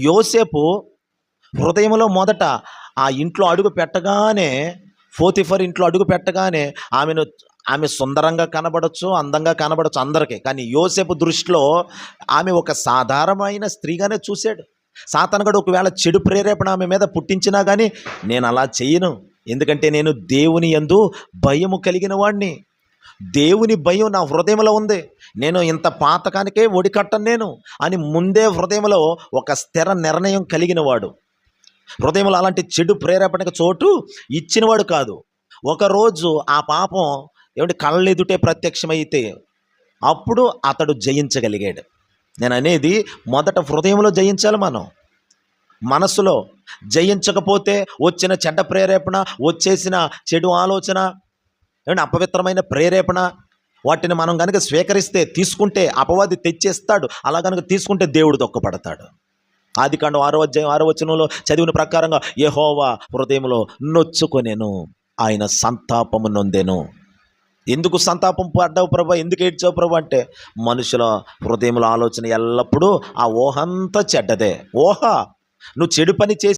యోసేపు హృదయంలో మొదట ఆ ఇంట్లో అడుగు పెట్టగానే, పోతిఫర్ ఇంట్లో అడుగు పెట్టగానే ఆమె సుందరంగా కనబడచ్చు, అందంగా కనబడచ్చు అందరికీ. కానీ యోసేపు దృష్టిలో ఆమె ఒక సాధారణమైన స్త్రీగానే చూశాడు. సాతానుగాడు ఒకవేళ చెడు ప్రేరేపణ ఆమె మీద పుట్టించినా కానీ నేను అలా చేయను, ఎందుకంటే నేను దేవుని యందు భయము కలిగిన వాడిని. దేవుని భయం నా హృదయంలో ఉంది, నేను ఇంత పాతకానికే ఒడికట్టను నేను అని ముందే హృదయంలో ఒక స్థిర నిర్ణయం కలిగిన వాడు. హృదయంలో అలాంటి చెడు ప్రేరేపణకు చోటు ఇచ్చినవాడు కాదు. ఒకరోజు ఆ పాపం కళ్ళెదుటే ప్రత్యక్షమైతే అప్పుడు అతడు జయించగలిగాడు. నేను అనేది మొదట హృదయంలో జయించాలి. మనం మనసులో జయించకపోతే వచ్చిన చెడ్డ ప్రేరేపణ, వచ్చేసిన చెడు ఆలోచన, అపవిత్రమైన ప్రేరేపణ, వాటిని మనం కనుక స్వీకరిస్తే, తీసుకుంటే అపవాది తెచ్చేస్తాడు. అలా కనుక తీసుకుంటే దేవుడు దుఃఖపడతాడు. ఆదికాండం 6వ అధ్యాయం 6వ వచనంలో చదివిన ప్రకారంగా యెహోవా హృదయంలో నొచ్చుకొనెను, ఆయన సంతాపము నొందెను. ఎందుకు సంతాపం పడ్డావు ప్రభా, ఎందుకు ఏడ్చావు ప్రభా అంటే, మనుషుల హృదయంలో ఆలోచన ఎల్లప్పుడూ ఆ ఊహంతా చెడ్డదే. ఊహ, నువ్వు చెడు పని చేసి